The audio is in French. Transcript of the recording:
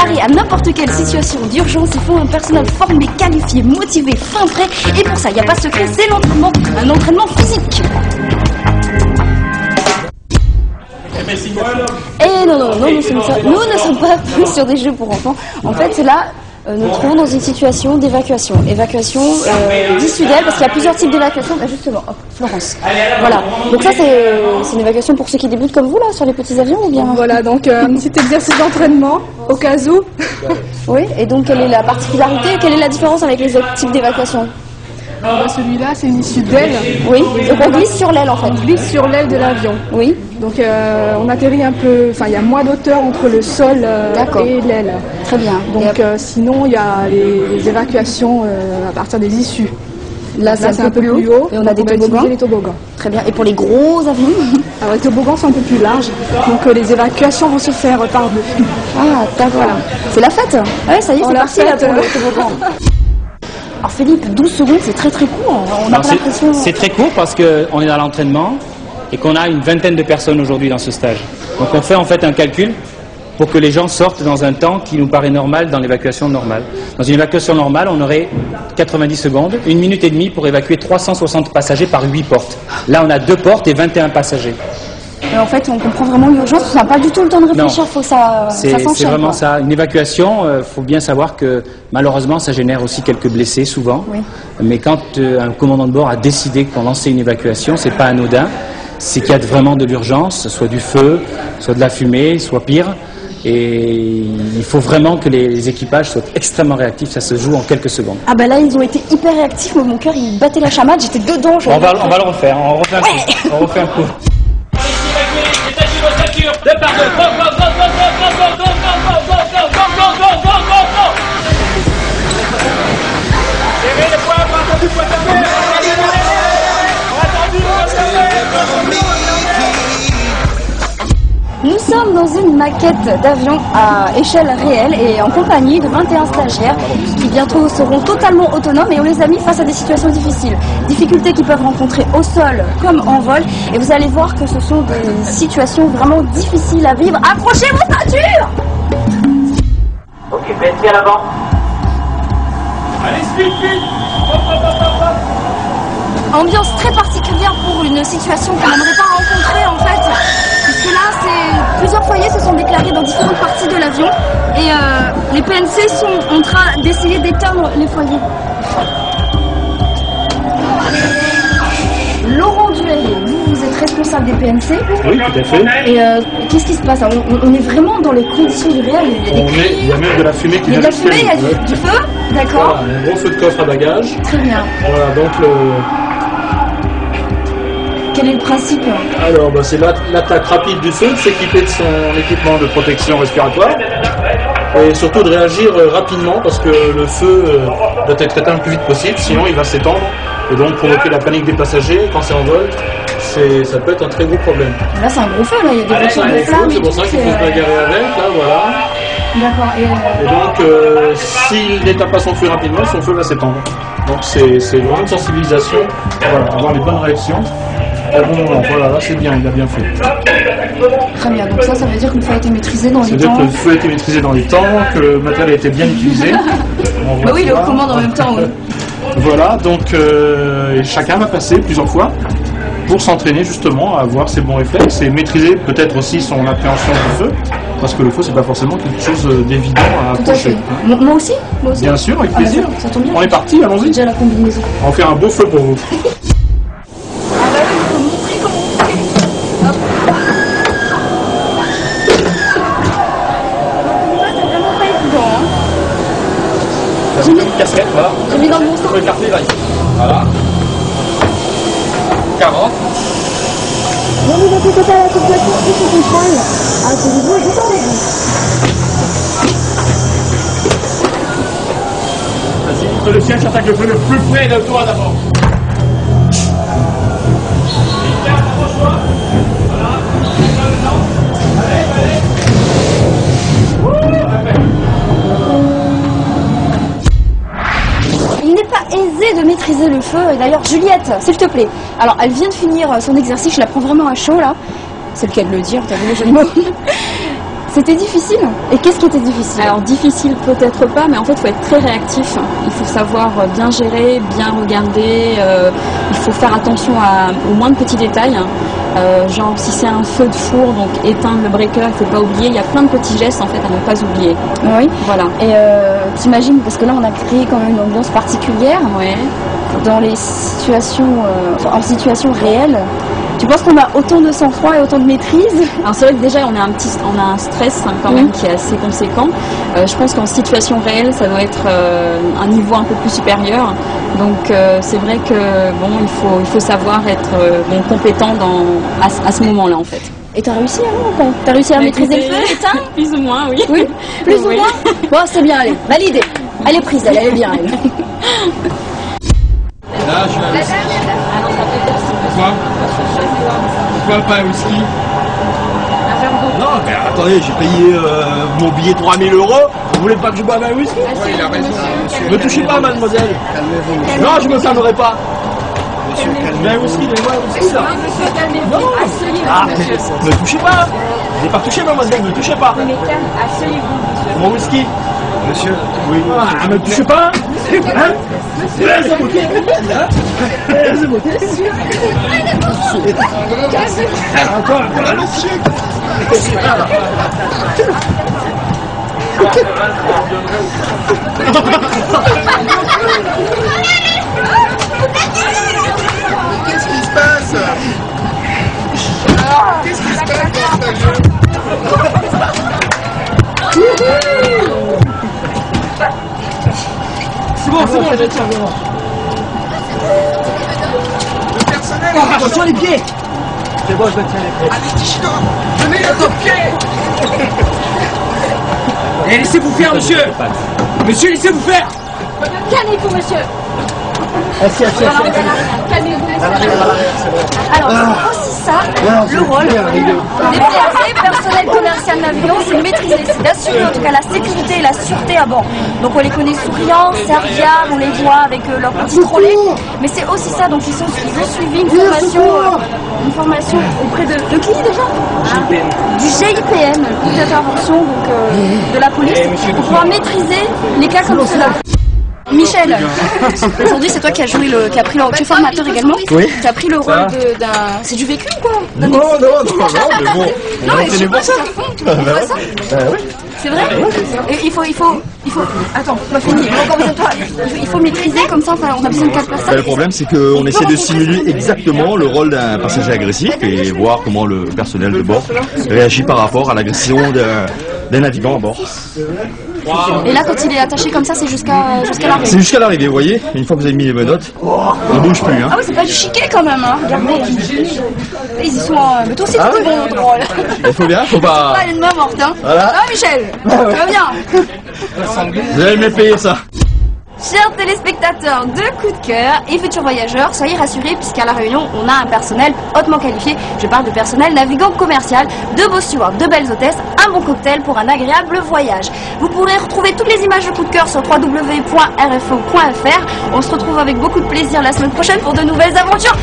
préparer à n'importe quelle situation d'urgence, il faut un personnel formé, qualifié, motivé, fin prêt. Et pour ça, il n'y a pas de secret, c'est l'entraînement, un entraînement physique. Et non, nous ne sommes pas sur des jeux pour enfants. En fait, là, nous nous trouvons dans une situation d'évacuation. Évacuation d'issue d'aile, parce qu'il y a plusieurs types d'évacuation. Bah justement, hop, Florence. Voilà. Donc ça, c'est une évacuation pour ceux qui débutent comme vous, là, sur les petits avions ou bien? Voilà, donc un petit exercice d'entraînement, au cas où. Oui, et donc quelle est la particularité, quelle est la différence avec les autres types d'évacuation? Celui-là, c'est une issue d'aile. Oui, donc on glisse sur l'aile en fait. On glisse sur l'aile de l'avion. Oui. Donc on atterrit un peu, enfin il y a moins d'hauteur entre le sol et l'aile. Très bien. Donc sinon il y a les évacuations à partir des issues. Là c'est un peu plus haut et on a des toboggans. Les toboggans. Très bien. Et pour les gros avions? Alors les toboggans sont un peu plus larges, donc les évacuations vont se faire par-dessus. Ah d'accord. Voilà. C'est la fête. Ouais, ça y est, c'est parti là pour le toboggan. Alors Philippe, 12 secondes, c'est très court. On n'a pas l'impression. C'est très court parce qu'on est dans l'entraînement et qu'on a une vingtaine de personnes aujourd'hui dans ce stage. Donc on fait en fait un calcul pour que les gens sortent dans un temps qui nous paraît normal dans l'évacuation normale. Dans une évacuation normale, on aurait 90 secondes, 1 minute et demie pour évacuer 360 passagers par 8 portes. Là, on a 2 portes et 21 passagers. En fait, on comprend vraiment l'urgence, on n'a pas du tout le temps de réfléchir, il faut que ça s'enchaîne. C'est vraiment ça. Une évacuation, faut bien savoir que malheureusement, ça génère aussi quelques blessés souvent. Oui. Mais quand un commandant de bord a décidé qu'on lançait une évacuation, c'est pas anodin. C'est qu'il y a vraiment de l'urgence, soit du feu, soit de la fumée, soit pire. Et il faut vraiment que les équipages soient extrêmement réactifs, ça se joue en quelques secondes. Ah bah là, ils ont été hyper réactifs, mon cœur il battait la chamade, j'étais dedans. On va le refaire, on refait un coup. On refait un coup. De par deux, go, go, go, go, go, go, go, go, go, go, go, go, go, go, go, go. Serrez les poings, pas attendu, poing fermé. Nous sommes dans une maquette d'avion à échelle réelle et en compagnie de 21 stagiaires qui bientôt seront totalement autonomes et on les a mis face à des situations difficiles. Difficultés qu'ils peuvent rencontrer au sol comme en vol et vous allez voir que ce sont des situations vraiment difficiles à vivre. Accrochez vos ceintures! Ok, PNC à l'avant. Allez, speed, speed. Hop, hop, hop, hop, hop. Ambiance très particulière pour une situation qu'on n'aimerait pas rencontrer en fait. Parce que là, plusieurs foyers se sont déclarés dans différentes parties de l'avion et les PNC sont en train d'essayer d'éteindre les foyers. Laurent Duhallier, vous êtes responsable des PNC. Oui, tout à fait. Et qu'est-ce qui se passe? On est vraiment dans les conditions du réel. Il y a même de la fumée qui vient de la fumée, il y a du feu, d'accord. Voilà, un gros feu de coffre à bagages. Très bien. Voilà, donc quel est le principe? Alors, c'est l'attaque rapide du feu, de s'équiper de son équipement de protection respiratoire et surtout de réagir rapidement parce que le feu doit être éteint le plus vite possible, sinon il va s'étendre et donc provoquer la panique des passagers quand c'est en vol. Ça peut être un très gros problème. Là, c'est un gros feu, là, il y a des voitures de flammes. C'est pour ça qu'il faut se bagarrer avec, là, voilà. D'accord. Et donc, s'il n'éteint pas son feu rapidement, son feu va s'étendre. Donc, c'est vraiment une sensibilisation, voilà, avoir les bonnes réactions. Bon, voilà, là, c'est bien, il a bien fait. Très bien, donc ça veut dire que le feu a été maîtrisé dans les temps. Ça veut dire que le feu a été maîtrisé dans les temps, que le matériel a été bien utilisé. Bah oui, il est aux commandes en même temps, oui. Voilà, donc chacun va passer plusieurs fois pour s'entraîner justement à avoir ses bons réflexes et maîtriser peut-être aussi son appréhension du feu, parce que le feu c'est pas forcément quelque chose d'évident à approcher. Moi aussi. Bien sûr, avec plaisir. Ça tombe bien. On est parti, allons-y. Déjà la combinaison. On va faire un beau feu pour vous. J'ai mis casquette, voilà. J'ai mis dans le bon sens. Écarté, là. Voilà. 40. Non, mais vous n'êtes pas à la situation et sous contrôle. Ah, c'est nouveau, détendez-vous. Vas-y, le siège attaque le feu le plus près de toi d'abord. Il n'est pas aisé de maîtriser le feu. Et d'ailleurs, Juliette, s'il te plaît. Alors, elle vient de finir son exercice. Je la prends vraiment à chaud, là. C'est le cas de le dire, t'as vu le jeu de mots. C'était difficile. Et qu'est-ce qui était difficile? Alors difficile peut-être pas, mais en fait il faut être très réactif. Il faut savoir bien gérer, bien regarder. Il faut faire attention aux moindres petits détails. Genre si c'est un feu de four, donc éteindre le breaker, il ne faut pas oublier. Il y a plein de petits gestes en fait à ne pas oublier. Oui. Voilà. Et t'imagines, parce que là on a créé quand même une ambiance particulière. Ouais. Dans les situations, en situation réelle. Tu penses qu'on a autant de sang-froid et autant de maîtrise? Alors c'est vrai que déjà on a un stress quand même qui est assez conséquent. Je pense qu'en situation réelle ça doit être un niveau un peu plus supérieur. Donc c'est vrai que bon il faut savoir être compétent à ce moment-là en fait. Et t'as réussi alors? T'as réussi à maîtriser le feu, éteint? Plus ou moins, oui. Oui, plus ou moins. Bon, c'est bien, allez, validé. Elle est prise, elle est bien. Elle. Là, je suis à whisky. Pourquoi pas un whisky? Non, mais attendez, j'ai payé mon billet 3000 €. Vous voulez pas que je boive un whisky? Oui, il a raison. Ne me touchez pas, mademoiselle. Non, je me calmerai pas. Mais un whisky, donnez-moi un whisky, là. Non. Ah, ne touchez pas. Je n'ai pas touché, mademoiselle, ne touchez pas. Mon whisky. Monsieur, Oui. Ah, ne touchez pas. Hein? qu'est-ce qui se passe? Qu'est-ce qui se passe dans ce jeu? C'est bon, je tiens. Le personnel, Attention les pieds. C'est bon, je me tiens les pieds. allez, Tichino, venez à ton pied. Eh, laissez-vous faire, monsieur. Monsieur, laissez-vous faire. Calmez-vous, monsieur. Assis. Calmez-vous. Alors, c'est aussi ça, le rôle des PAC, personnel commercial navigant, c'est de maîtriser, c'est d'assurer en tout cas la sécurité et la sûreté à bord. Donc on les connaît souriants, serviables, on les voit avec leur petit trolley, mais c'est aussi ça, donc ils ont suivi une formation auprès de qui déjà? Du GIPN, le groupe d'intervention de la police, pour pouvoir maîtriser les cas comme cela. Michel, aujourd'hui c'est toi qui as joué tu es formateur également. Oui. Tu as pris le rôle d'un... C'est du vécu quoi? Non, mais bon. Non, mais je sais pas si à fond, tu vois ça? Oui. C'est vrai? Et il faut... Attends, on va finir. Il faut maîtriser comme ça, on a besoin de 4 personnes. Le problème, c'est qu'on essaie de simuler exactement le rôle d'un passager agressif et voir comment le personnel de bord réagit par rapport à l'agression d'un navigant à bord. Et là, quand il est attaché comme ça, c'est jusqu'à l'arrivée. C'est jusqu'à l'arrivée, vous voyez. Une fois que vous avez mis les menottes, on bouge plus. Hein. Ah oui, c'est pas du chiquet quand même, hein. Regardez. Ils y sont... Mais toi aussi, Ah tu ouais. bon drôle. Il faut bien, faut pas... Pas une main morte, hein. Voilà. Ah, Michel, ça va bien. Vous allez me payer ça. Chers téléspectateurs de Coup de Cœur et futurs voyageurs, soyez rassurés puisqu'à La Réunion, on a un personnel hautement qualifié. Je parle de personnel navigant commercial, de beaux stewards, de belles hôtesses, un bon cocktail pour un agréable voyage. Vous pourrez retrouver toutes les images de Coup de Cœur sur www.rfo.fr. On se retrouve avec beaucoup de plaisir la semaine prochaine pour de nouvelles aventures.